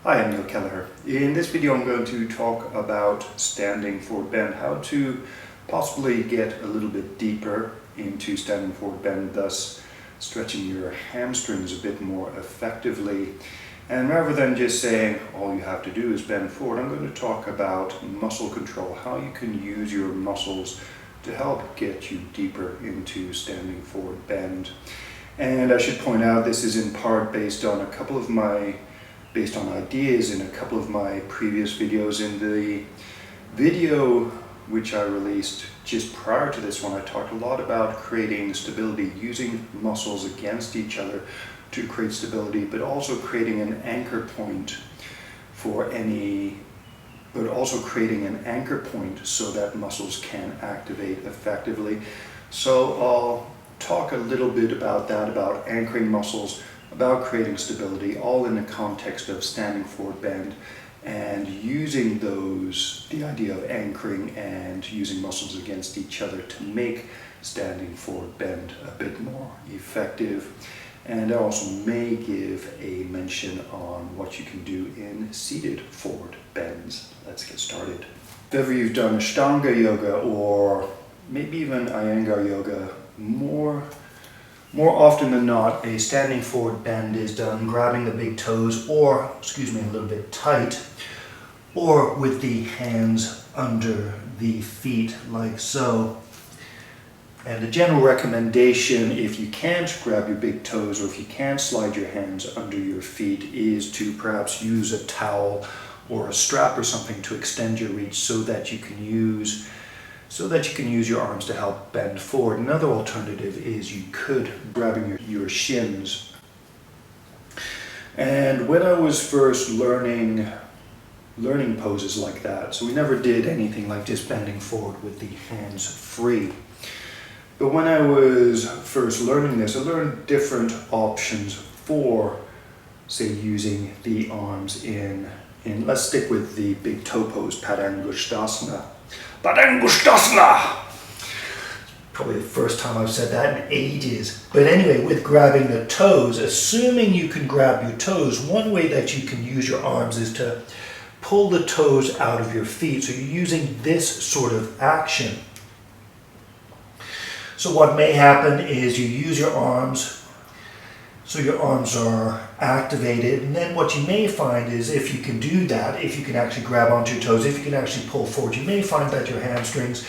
Hi, I'm Neil Kelleher. In this video I'm going to talk about standing forward bend, how to possibly get a little bit deeper into standing forward bend, thus stretching your hamstrings a bit more effectively. And rather than just saying all you have to do is bend forward, I'm going to talk about muscle control, how you can use your muscles to help get you deeper into standing forward bend. And I should point out this is in part based on ideas in a couple of my previous videos. In the video which I released just prior to this one, I talked a lot about creating stability, using muscles against each other to create stability, but also creating an anchor point so that muscles can activate effectively. So I'll talk a little bit about that, about anchoring muscles, about creating stability, all in the context of standing forward bend, and using the idea of anchoring and using muscles against each other to make standing forward bend a bit more effective. And I also may give a mention on what you can do in seated forward bends. Let's get started. If ever you've done Ashtanga yoga or maybe even Iyengar yoga, more often than not, a standing forward bend is done grabbing the big toes, or, a little bit tight, or with the hands under the feet like so. And the general recommendation, if you can't grab your big toes or if you can't slide your hands under your feet, is to perhaps use a towel or a strap or something to extend your reach so that you can use your arms to help bend forward. Another alternative is you could grabbing your shins. And when I was first learning poses like that, so we never did anything like just bending forward with the hands free. But when I was first learning this, I learned different options for, say, using the arms in let's stick with the big toe pose, padangusthasana. Padangusthasana! Probably the first time I've said that in ages. But anyway, with grabbing the toes, assuming you can grab your toes, one way that you can use your arms is to pull the toes out of your feet. So you're using this sort of action. So what may happen is you use your arms, so your arms are activated, and then what you may find is if you can do that, if you can actually grab onto your toes, if you can actually pull forward, you may find that your hamstrings,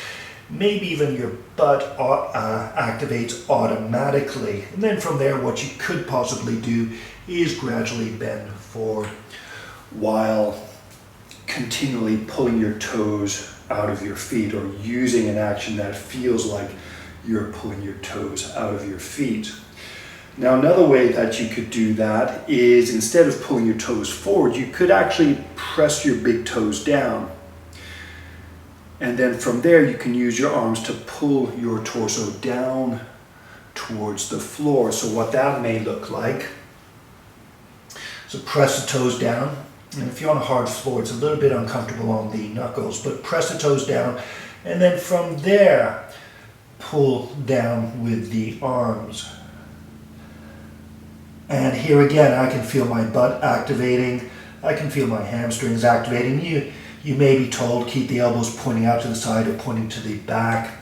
maybe even your butt activates automatically. And then from there, what you could possibly do is gradually bend forward while continually pulling your toes out of your feet, or using an action that feels like you're pulling your toes out of your feet. Now, another way that you could do that is, instead of pulling your toes forward, you could actually press your big toes down. And then from there, you can use your arms to pull your torso down towards the floor. So what that may look like, so press the toes down. And if you're on a hard floor, it's a little bit uncomfortable on the knuckles, but press the toes down. And then from there, pull down with the arms. And here again, I can feel my butt activating. I can feel my hamstrings activating. You may be told keep the elbows pointing out to the side or pointing to the back.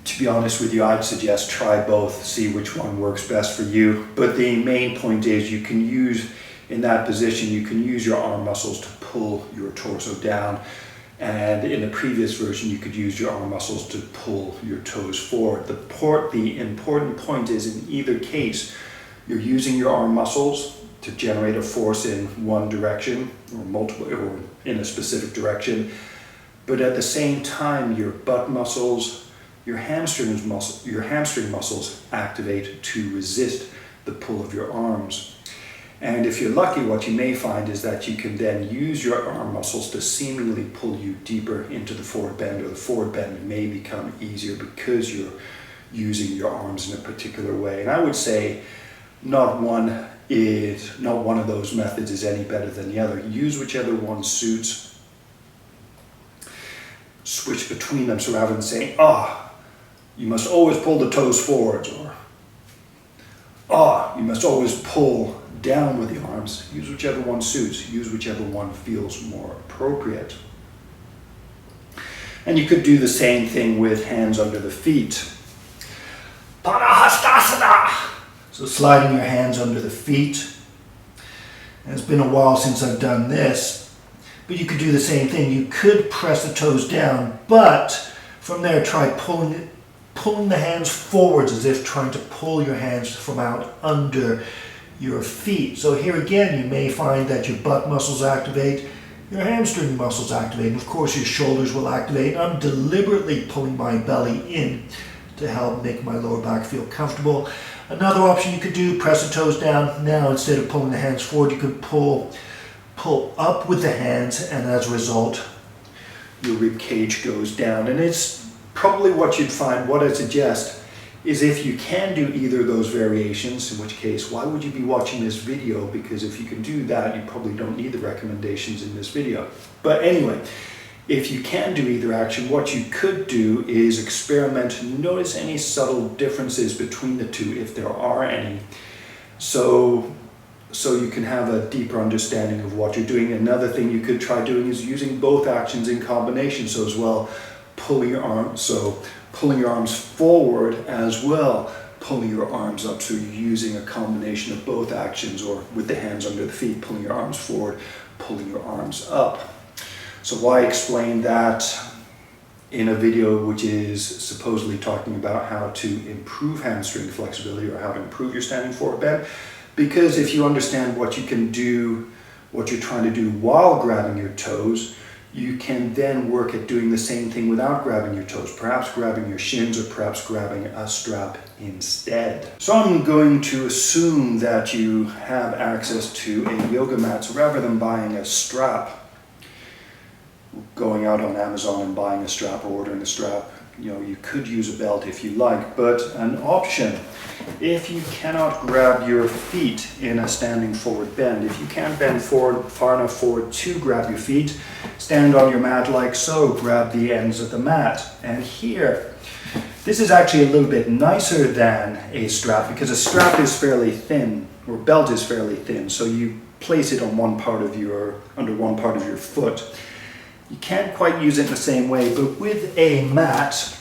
To be honest with you, I'd suggest try both, see which one works best for you. But the main point is you can use, in that position, you can use your arm muscles to pull your torso down. And in the previous version, you could use your arm muscles to pull your toes forward. The important point is, in either case, you're using your arm muscles to generate a force in one direction or in a specific direction. But at the same time, your butt muscles, your hamstring muscles activate to resist the pull of your arms. And if you're lucky, what you may find is that you can then use your arm muscles to seemingly pull you deeper into the forward bend, or the forward bend may become easier because you're using your arms in a particular way. And I would say not one of those methods is any better than the other. Use whichever one suits. Switch between them. So rather than saying, you must always pull the toes forward, or you must always pull down with the arms. Use whichever one suits. Use whichever one feels more appropriate. And you could do the same thing with hands under the feet. Padahastasana. So sliding your hands under the feet. And it's been a while since I've done this, but you could do the same thing. You could press the toes down, but from there try pulling the hands forwards as if trying to pull your hands from out under your feet. So here again, you may find that your butt muscles activate, your hamstring muscles activate, and of course your shoulders will activate. I'm deliberately pulling my belly in to help make my lower back feel comfortable. Another option you could do, press the toes down. Now instead of pulling the hands forward, you could pull up with the hands, and as a result, your rib cage goes down. And it's probably what you'd find. What I suggest is if you can do either of those variations, in which case, why would you be watching this video? Because if you can do that, you probably don't need the recommendations in this video. But anyway, if you can do either action, what you could do is experiment, notice any subtle differences between the two, if there are any, so you can have a deeper understanding of what you're doing. Another thing you could try doing is using both actions in combination, so as well, pulling your arms forward as well, pulling your arms up, so you're using a combination of both actions, or with the hands under the feet, pulling your arms forward, pulling your arms up. So why explain that in a video which is supposedly talking about how to improve hamstring flexibility or how to improve your standing forward bend? Because if you understand what you can do, what you're trying to do while grabbing your toes, you can then work at doing the same thing without grabbing your toes, perhaps grabbing your shins or perhaps grabbing a strap instead. So I'm going to assume that you have access to a yoga mat. So rather than buying a strap, going out on Amazon and buying a strap or ordering a strap, you could use a belt if you like, but an option, if you cannot grab your feet in a standing forward bend, if you can't bend forward far enough forward to grab your feet, stand on your mat like so, grab the ends of the mat. And here, this is actually a little bit nicer than a strap, because a strap is fairly thin, or belt is fairly thin, so you place it on under one part of your foot. You can't quite use it in the same way, but with a mat, so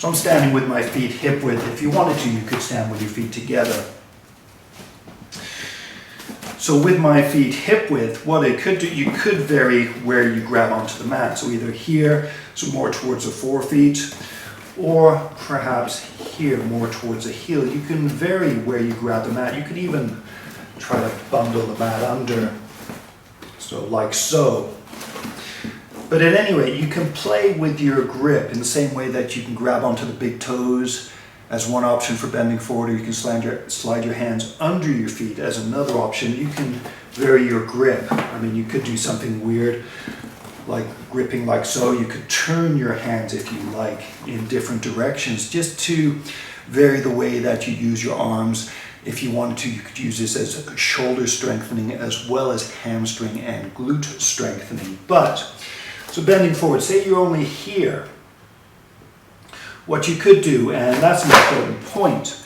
I'm standing with my feet hip width. If you wanted to, you could stand with your feet together. So with my feet hip width, what I could do, you could vary where you grab onto the mat. So either here, so more towards the forefeet, or perhaps here, more towards the heel. You can vary where you grab the mat. You could even try to bundle the mat under. So like so. But at any rate, you can play with your grip in the same way that you can grab onto the big toes as one option for bending forward, or you can slide your hands under your feet as another option. You can vary your grip. I mean, you could do something weird like gripping like so. You could turn your hands, if you like, in different directions just to vary the way that you use your arms. If you wanted to, you could use this as a shoulder strengthening as well as hamstring and glute strengthening. But, so bending forward, say you're only here. What you could do, and that's an important point,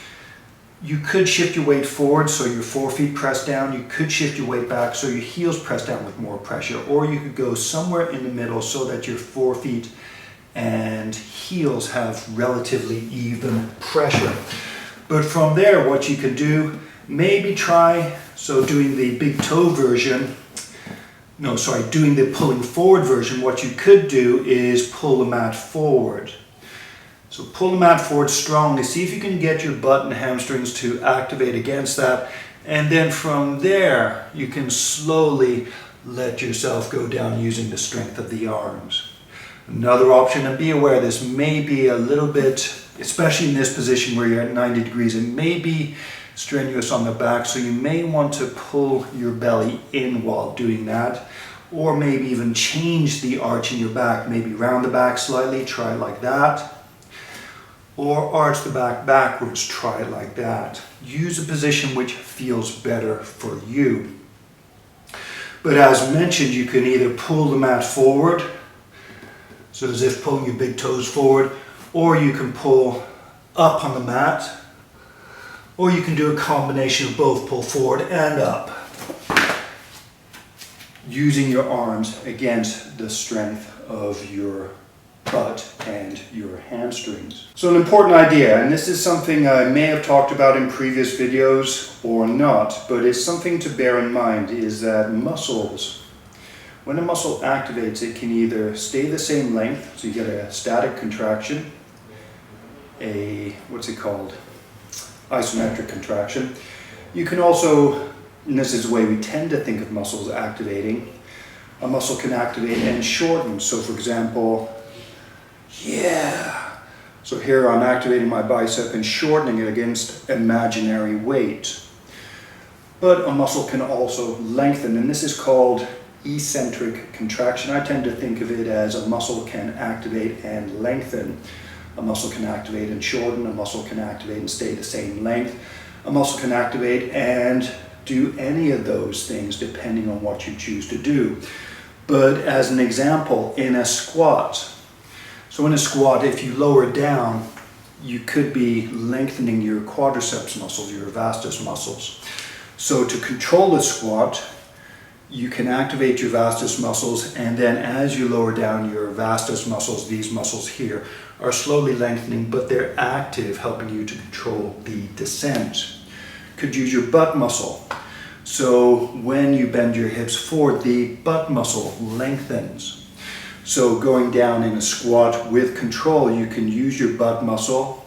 you could shift your weight forward so your forefeet press down. You could shift your weight back so your heels press down with more pressure. Or you could go somewhere in the middle so that your forefeet and heels have relatively even pressure. But from there, what you can do, maybe try, so doing the big toe version, doing the pulling forward version, what you could do is pull the mat forward. So pull the mat forward strongly, see if you can get your butt and hamstrings to activate against that, and then from there, you can slowly let yourself go down using the strength of the arms. Another option, and be aware this may be a little bit, especially in this position where you're at 90 degrees, it may be strenuous on the back, so you may want to pull your belly in while doing that, or maybe even change the arch in your back, maybe round the back slightly, try it like that, or arch the back backwards, try it like that. Use a position which feels better for you. But as mentioned, you can either pull the mat forward, so as if pulling your big toes forward, or you can pull up on the mat, Or you can do a combination of both, pull forward and up. Using your arms against the strength of your butt and your hamstrings. So an important idea, and this is something I may have talked about in previous videos or not, but it's something to bear in mind, is that muscles, when a muscle activates, it can either stay the same length, so you get a static contraction, what's it called? Isometric contraction. You can also, and this is the way we tend to think of muscles activating, a muscle can activate and shorten. So for example, so here I'm activating my bicep and shortening it against imaginary weight. But a muscle can also lengthen, and this is called eccentric contraction. I tend to think of it as a muscle can activate and lengthen. A muscle can activate and shorten, a muscle can activate and stay the same length. A muscle can activate and do any of those things depending on what you choose to do. But as an example, in a squat, so in a squat, if you lower down, you could be lengthening your quadriceps muscles, your vastus muscles. So to control the squat, you can activate your vastus muscles, and then as you lower down your vastus muscles, these muscles here are slowly lengthening, but they're active, helping you to control the descent. Could use your butt muscle. So when you bend your hips forward, the butt muscle lengthens. So going down in a squat with control, you can use your butt muscle,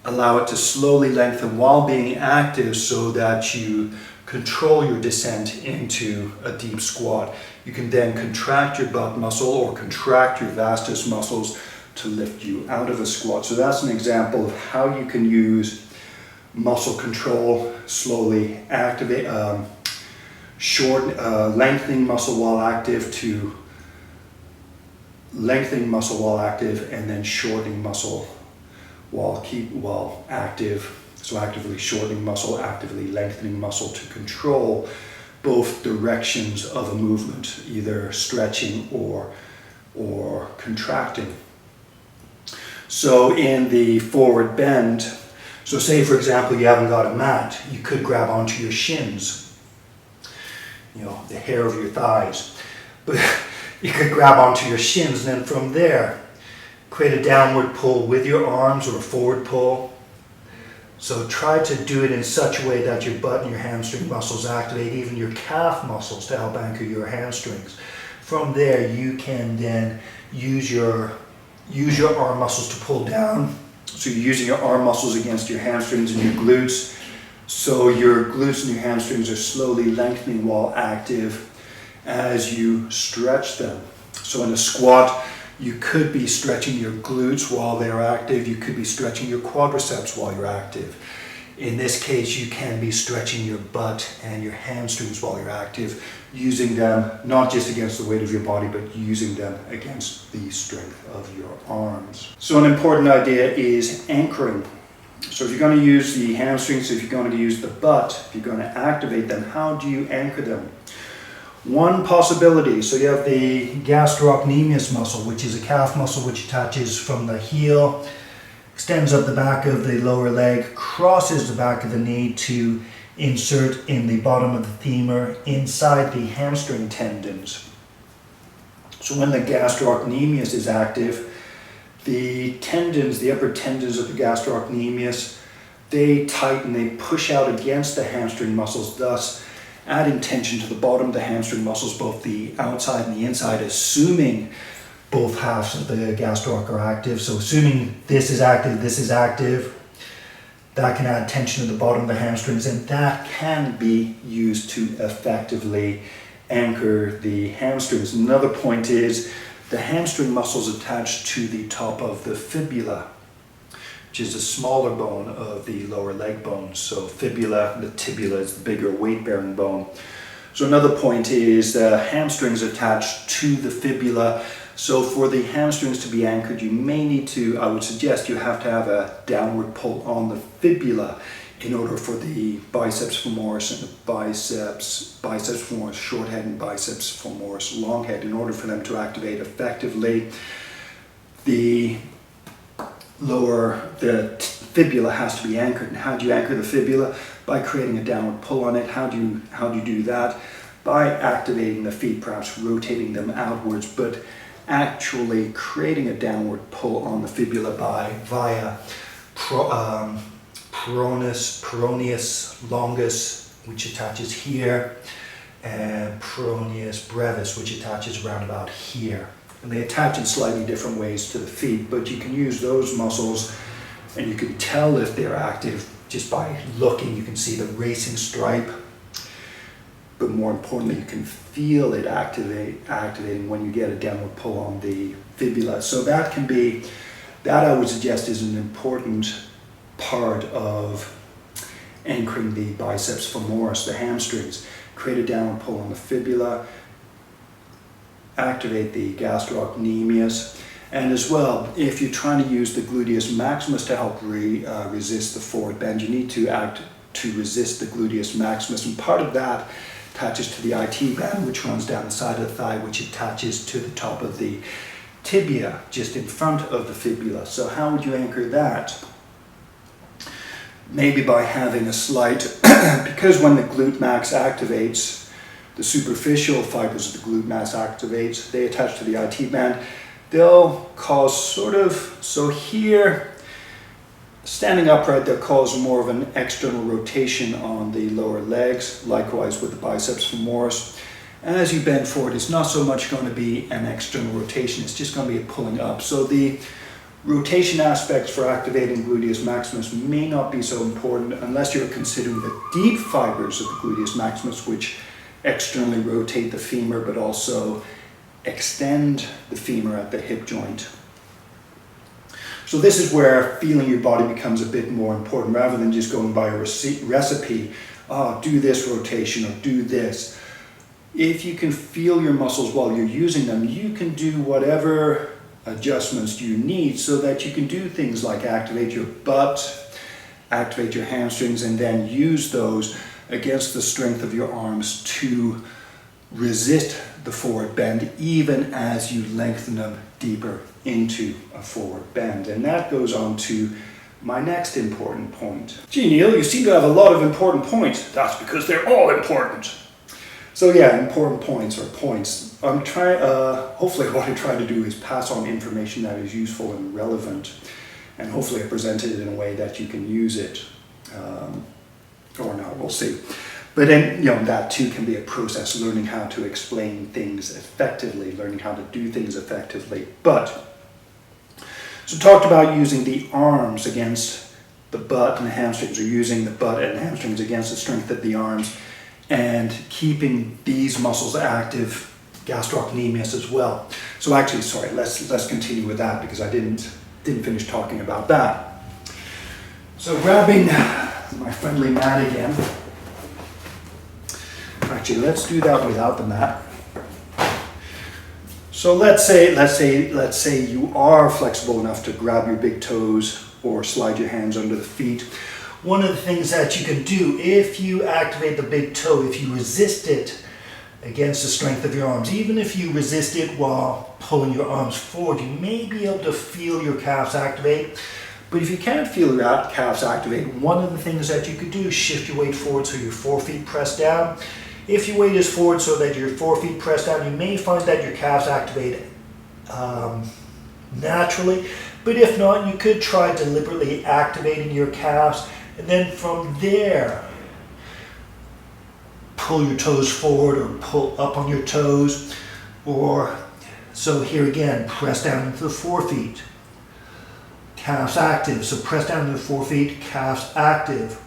allow it to slowly lengthen while being active so that you control your descent into a deep squat. You can then contract your butt muscle or contract your vastus muscles to lift you out of a squat. So that's an example of how you can use muscle control, slowly activate, lengthening muscle while active to lengthening muscle while active, and then shortening muscle while active. So actively shortening muscle, actively lengthening muscle to control both directions of a movement, either stretching or contracting. So in the forward bend, so say for example you haven't got a mat, you could grab onto your shins, the hair of your thighs. But you could grab onto your shins, and then from there, create a downward pull with your arms or a forward pull. So try to do it in such a way that your butt and your hamstring muscles activate, even your calf muscles to help anchor your hamstrings. From there, you can then use your arm muscles to pull down. So you're using your arm muscles against your hamstrings and your glutes. So your glutes and your hamstrings are slowly lengthening while active as you stretch them. So in a squat, you could be stretching your glutes while they're active. You could be stretching your quadriceps while you're active. In this case, you can be stretching your butt and your hamstrings while you're active, using them not just against the weight of your body, but using them against the strength of your arms. So an important idea is anchoring. So if you're going to use the hamstrings, if you're going to use the butt, if you're going to activate them, how do you anchor them? One possibility, so you have the gastrocnemius muscle, which is a calf muscle which attaches from the heel, extends up the back of the lower leg, crosses the back of the knee to insert in the bottom of the femur inside the hamstring tendons. So when the gastrocnemius is active, the tendons, the upper tendons of the gastrocnemius, they tighten, they push out against the hamstring muscles, thus adding tension to the bottom of the hamstring muscles, both the outside and the inside, assuming both halves of the gastroc are active. So assuming this is active, that can add tension to the bottom of the hamstrings, and that can be used to effectively anchor the hamstrings. Another point is the hamstring muscles attached to the top of the fibula, which is the smaller bone of the lower leg bone. So fibula, the tibia is the bigger weight-bearing bone. So another point is the hamstrings attached to the fibula. So for the hamstrings to be anchored, you may need to, I would suggest you have to have a downward pull on the fibula in order for the biceps femoris and the biceps femoris short head and biceps femoris long head, in order for them to activate effectively. The fibula has to be anchored. And how do you anchor the fibula? By creating a downward pull on it. How do you do that? By activating the feet, perhaps rotating them outwards, but actually creating a downward pull on the fibula via peroneus longus, which attaches here, and peroneus brevis, which attaches around about here. And they attach in slightly different ways to the feet, but you can use those muscles and you can tell if they're active just by looking. You can see the racing stripe, but more importantly, you can feel it activating when you get a downward pull on the fibula. So that I would suggest is an important part of anchoring the biceps femoris, the hamstrings. Create a downward pull on the fibula, activate the gastrocnemius, and as well, if you're trying to use the gluteus maximus to help resist the forward bend, you need to resist the gluteus maximus, and part of that attaches to the IT band, which runs down the side of the thigh, which attaches to the top of the tibia, just in front of the fibula. So how would you anchor that? Maybe by having a slight, because when the glute max activates, the superficial fibers of the glute max activates, they attach to the IT band. They'll cause so here, standing upright, they'll cause more of an external rotation on the lower legs, likewise with the biceps femoris. As you bend forward, it's not so much going to be an external rotation, it's just going to be a pulling up. So the rotation aspects for activating gluteus maximus may not be so important unless you're considering the deep fibers of the gluteus maximus, which externally rotate the femur but also extend the femur at the hip joint. So this is where feeling your body becomes a bit more important rather than just going by a recipe. Do this rotation or do this. If you can feel your muscles while you're using them, you can do whatever adjustments you need so that you can do things like activate your butt, activate your hamstrings, and then use those against the strength of your arms to resist the forward bend even as you lengthen them deeper into a forward bend. And that goes on to my next important point. Gee, Neil, you seem to have a lot of important points. That's because they're all important. So yeah, important points or points. Hopefully what I try to do is pass on information that is useful and relevant, and hopefully I present it in a way that you can use it, or not, we'll see. But then, that too can be a process, learning how to explain things effectively, learning how to do things effectively. So talked about using the arms against the butt and the hamstrings, or using the butt and hamstrings against the strength of the arms, and keeping these muscles active, gastrocnemius as well. So actually, sorry, let's continue with that because I didn't finish talking about that. So grabbing my friendly mat again. Actually, let's do that without the mat. So let's say you are flexible enough to grab your big toes or slide your hands under the feet. One of the things that you can do if you activate the big toe, if you resist it against the strength of your arms, even if you resist it while pulling your arms forward, you may be able to feel your calves activate. But if you can't feel your calves activate, one of the things that you could do is shift your weight forward so your forefeet press down. If your weight is forward so that your forefeet press down, you may find that your calves activate naturally. But if not, you could try deliberately activating your calves, and then from there, pull your toes forward or pull up on your toes. So here again, press down into the forefeet. Calves active, so press down into the forefeet, calves active.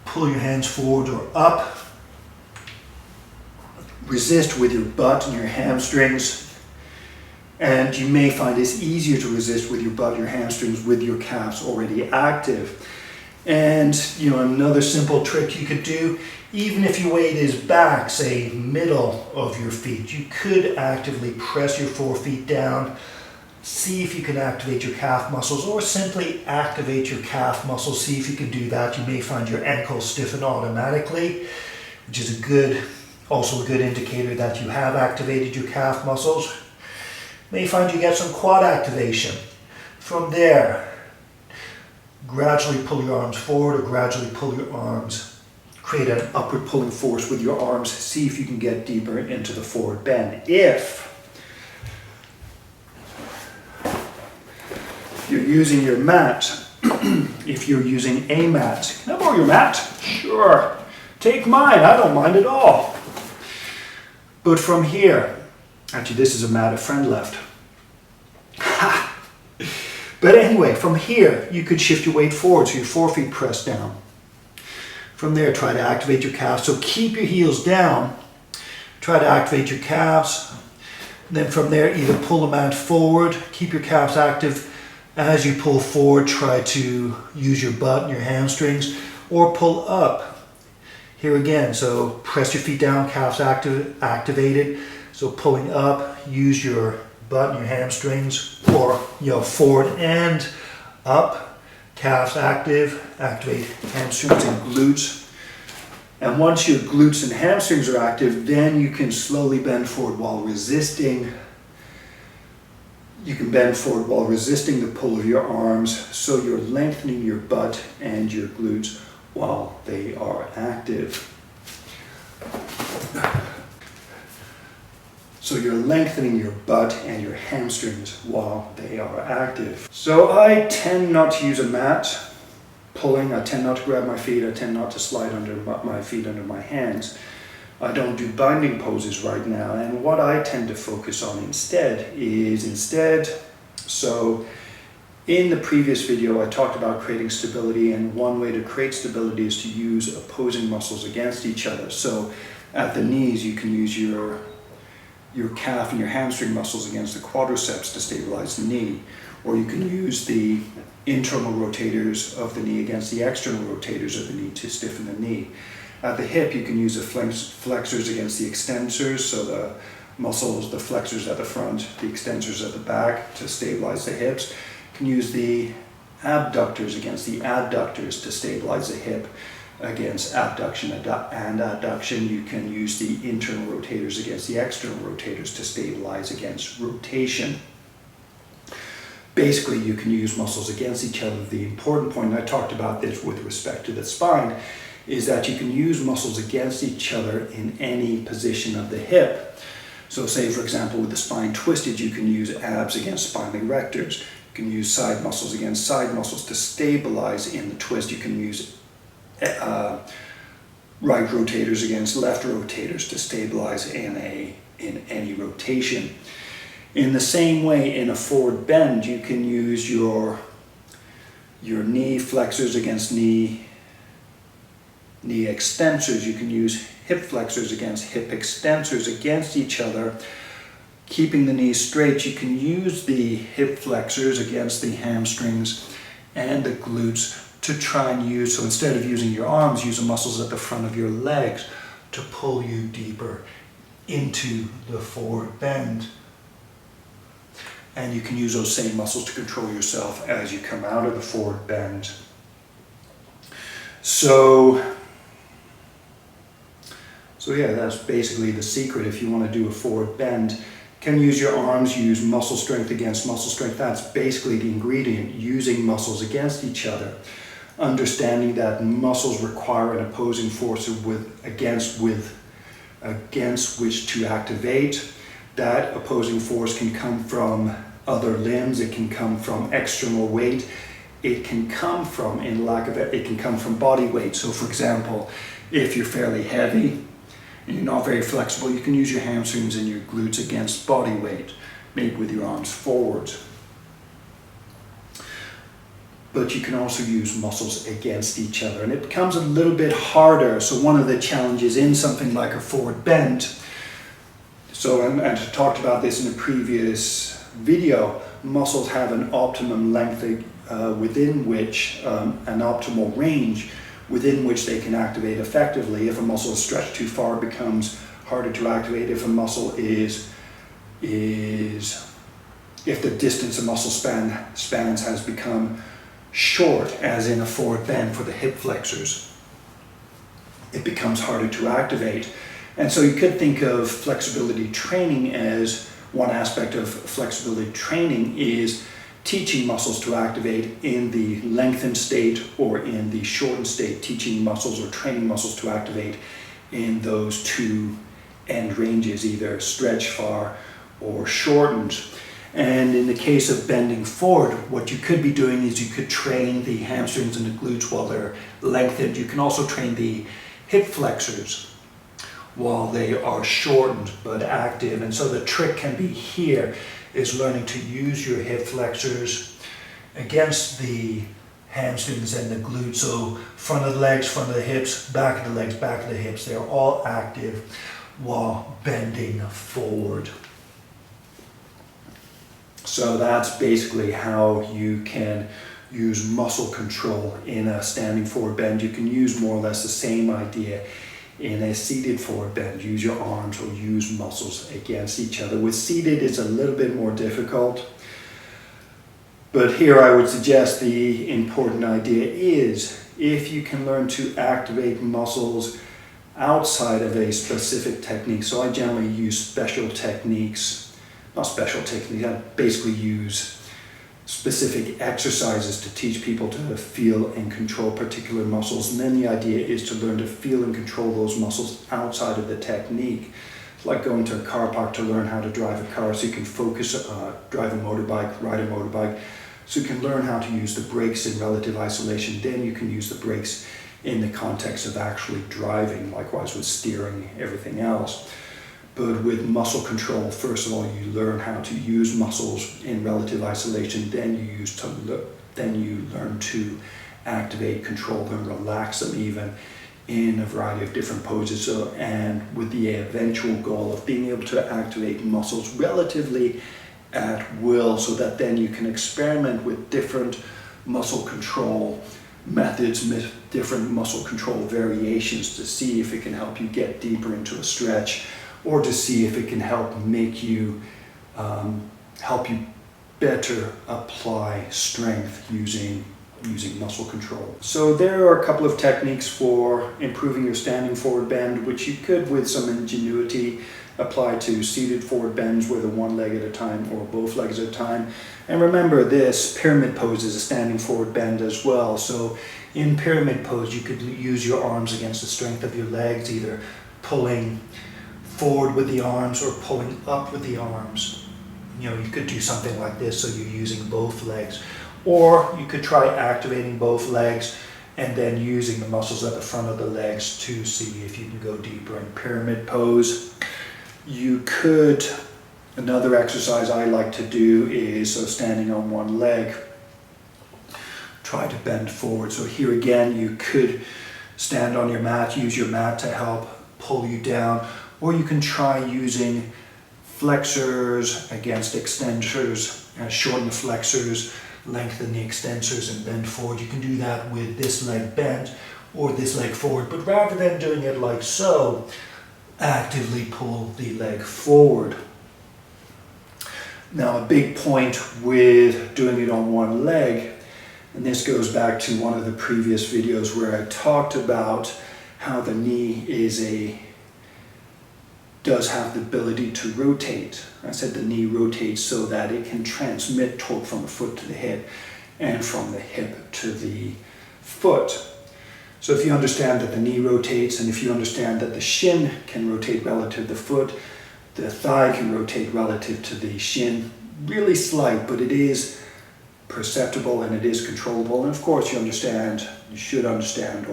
Pull your hands forward or up. Resist with your butt and your hamstrings. And you may find it's easier to resist with your butt and your hamstrings with your calves already active. And another simple trick you could do, even if your weight is back, say middle of your feet, you could actively press your forefeet down. See if you can activate your calf muscles, or simply activate your calf muscles. See if you can do that. You may find your ankles stiffen automatically, which is also a good indicator that you have activated your calf muscles. You may find you get some quad activation. From there, gradually pull your arms forward or gradually pull your arms. Create an upward pulling force with your arms. See if you can get deeper into the forward bend. If you're using your mat, if you're using a mat, can I borrow your mat? Sure. Take mine, I don't mind at all. But from here, actually this is a mat a friend left. But anyway, from here, you could shift your weight forward so your forefeet press down. From there, try to activate your calves. So keep your heels down, try to activate your calves. Then from there, either pull the mat forward, keep your calves active. As you pull forward, try to use your butt and your hamstrings, or pull up. Here again, so press your feet down, calves activated. So pulling up, use your butt and your hamstrings, or forward and up, calves active, activate hamstrings and glutes. And once your glutes and hamstrings are active, then you can slowly bend forward while resisting. You can bend forward while resisting the pull of your arms, so you're lengthening your butt and your glutes while they are active. So you're lengthening your butt and your hamstrings while they are active. So I tend not to use a mat pulling. I tend not to grab my feet. I tend not to slide under my feet under my hands. I don't do binding poses right now. And what I tend to focus on instead, so in the previous video I talked about creating stability, and one way to create stability is to use opposing muscles against each other. So at the knees you can use your calf and your hamstring muscles against the quadriceps to stabilize the knee, or you can use the internal rotators of the knee against the external rotators of the knee to stiffen the knee. At the hip you can use the flexors against the extensors, so the muscles, the flexors at the front, the extensors at the back to stabilize the hips. You can use the abductors against the adductors to stabilize the hip. Against abduction and adduction, you can use the internal rotators against the external rotators to stabilize against rotation. Basically, you can use muscles against each other. The important point, and I talked about this with respect to the spine, is that you can use muscles against each other in any position of the hip. So say, for example, with the spine twisted, you can use abs against spine erectors. You can use side muscles against side muscles to stabilize in the twist. You can use right rotators against left rotators to stabilize in any rotation. In the same way, in a forward bend, you can use your knee flexors against knee extensors. You can use hip flexors against hip extensors against each other, keeping the knees straight. You can use the hip flexors against the hamstrings and the glutes to try and use, so instead of using your arms, use the muscles at the front of your legs to pull you deeper into the forward bend. And you can use those same muscles to control yourself as you come out of the forward bend. So yeah, that's basically the secret. If you want to do a forward bend, can use your arms, use muscle strength against muscle strength. That's basically the ingredient, using muscles against each other. Understanding that muscles require an opposing force against which to activate. That opposing force can come from other limbs, it can come from external weight, it can come from, it can come from body weight. So for example, if you're fairly heavy and you're not very flexible, you can use your hamstrings and your glutes against body weight, maybe with your arms forward. But you can also use muscles against each other, and it becomes a little bit harder. So one of the challenges in something like a forward bend, and I talked about this in a previous video, muscles have an optimum length within which, an optimal range within which they can activate effectively. If a muscle is stretched too far, it becomes harder to activate. If a muscle if the distance a muscle spans has become short, as in a forward bend for the hip flexors, it becomes harder to activate. And so you could think of flexibility training as one aspect of flexibility training is teaching muscles to activate in the lengthened state or in the shortened state, teaching muscles or training muscles to activate in those two end ranges, either stretch far or shortened. And in the case of bending forward, what you could be doing is you could train the hamstrings and the glutes while they're lengthened. You can also train the hip flexors while they are shortened but active. And so the trick can be here is learning to use your hip flexors against the hamstrings and the glutes. So front of the legs, front of the hips, back of the legs, back of the hips. They're all active while bending forward. So that's basically how you can use muscle control in a standing forward bend. You can use more or less the same idea in a seated forward bend. Use your arms or use muscles against each other. With seated, it's a little bit more difficult. But here I would suggest the important idea is if you can learn to activate muscles outside of a specific technique. So I generally use special techniques, not special techniques, I basically use specific exercises to teach people to feel and control particular muscles. And then the idea is to learn to feel and control those muscles outside of the technique. It's like going to a car park to learn how to drive a car so you can focus, drive a motorbike, ride a motorbike. So you can learn how to use the brakes in relative isolation. Then you can use the brakes in the context of actually driving, likewise with steering, everything else. But with muscle control, first of all, you learn how to use muscles in relative isolation. Then you learn to activate, control them, relax them even in a variety of different poses. So, and with the eventual goal of being able to activate muscles relatively at will, so that then you can experiment with different muscle control methods, different muscle control variations to see if it can help you get deeper into a stretch, or to see if it can help make you, help you better apply strength using muscle control. So there are a couple of techniques for improving your standing forward bend, which you could, with some ingenuity, apply to seated forward bends, whether one leg at a time or both legs at a time. And remember, this pyramid pose is a standing forward bend as well. So in pyramid pose, you could use your arms against the strength of your legs, either pulling forward with the arms or pulling up with the arms. You know, you could do something like this, so you're using both legs. Or you could try activating both legs and then using the muscles at the front of the legs to see if you can go deeper in pyramid pose. You could, another exercise I like to do is, so standing on one leg, try to bend forward. So here again, you could stand on your mat, use your mat to help pull you down, or you can try using flexors against extensors, shorten the flexors, lengthen the extensors, and bend forward. You can do that with this leg bent or this leg forward, but rather than doing it like so, actively pull the leg forward. Now, a big point with doing it on one leg, and this goes back to one of the previous videos where I talked about how the knee does have the ability to rotate. I said the knee rotates so that it can transmit torque from the foot to the hip and from the hip to the foot. So if you understand that the knee rotates, and if you understand that the shin can rotate relative to the foot, the thigh can rotate relative to the shin, really slight, but it is perceptible and it is controllable. And of course you should understand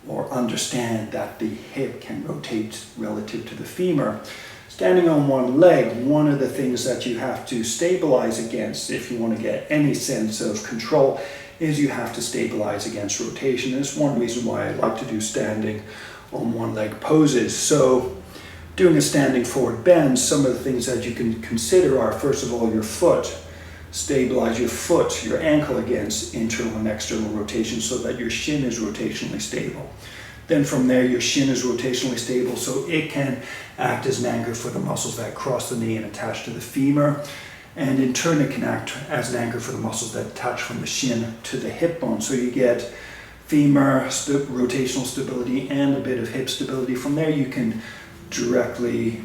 or understand that the hip can rotate relative to the femur. Standing on one leg, one of the things that you have to stabilize against if you want to get any sense of control is you have to stabilize against rotation. And it's one reason why I like to do standing on one leg poses. So doing a standing forward bend, some of the things that you can consider are, first of all, your foot. Stabilize your foot, your ankle against internal and external rotation so that your shin is rotationally stable. Then from there, your shin is rotationally stable, so it can act as an anchor for the muscles that cross the knee and attach to the femur. And in turn, it can act as an anchor for the muscles that attach from the shin to the hip bone. So you get femur rotational stability and a bit of hip stability. From there, you can directly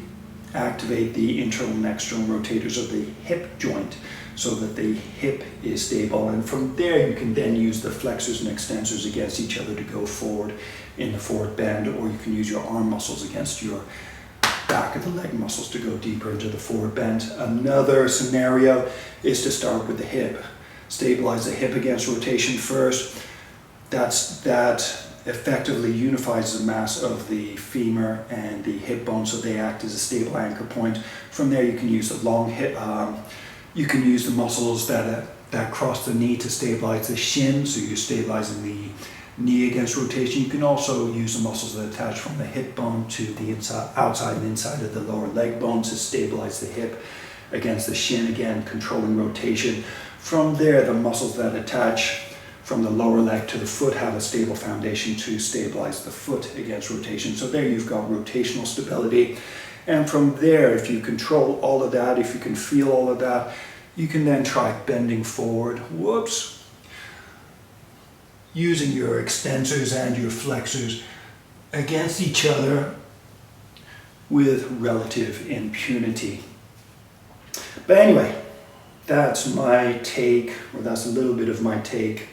activate the internal and external rotators of the hip joint so that the hip is stable. And from there you can then use the flexors and extensors against each other to go forward in the forward bend, or you can use your arm muscles against your back of the leg muscles to go deeper into the forward bend. Another scenario is to start with the hip. Stabilize the hip against rotation first. That effectively unifies the mass of the femur and the hip bone, so they act as a stable anchor point. From there you can use the long hip, you can use the muscles that cross the knee to stabilize the shin, so you're stabilizing the knee against rotation. You can also use the muscles that attach from the hip bone to the outside and inside of the lower leg bone to stabilize the hip against the shin, again controlling rotation. From there, the muscles that attach from the lower leg to the foot have a stable foundation to stabilize the foot against rotation. So there you've got rotational stability. And from there, if you control all of that, if you can feel all of that, you can then try bending forward. Whoops. Using your extensors and your flexors against each other with relative impunity. But anyway, that's my take, or that's a little bit of my take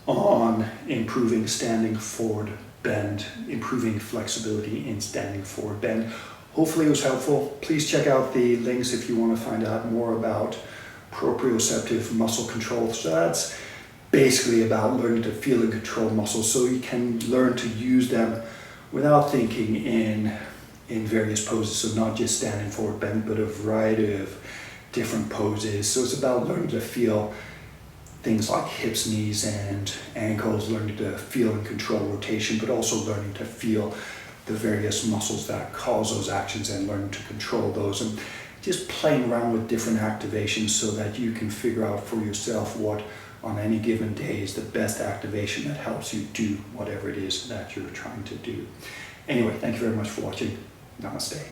on improving standing forward bend, improving flexibility in standing forward bend. Hopefully it was helpful. Please check out the links if you want to find out more about proprioceptive muscle control. So that's basically about learning to feel and control muscles so you can learn to use them without thinking in various poses. So not just standing forward bend, but a variety of different poses. So it's about learning to feel things like hips, knees, and ankles, learning to feel and control rotation, but also learning to feel the various muscles that cause those actions and learning to control those, and just playing around with different activations so that you can figure out for yourself what on any given day is the best activation that helps you do whatever it is that you're trying to do. Anyway, thank you very much for watching. Namaste.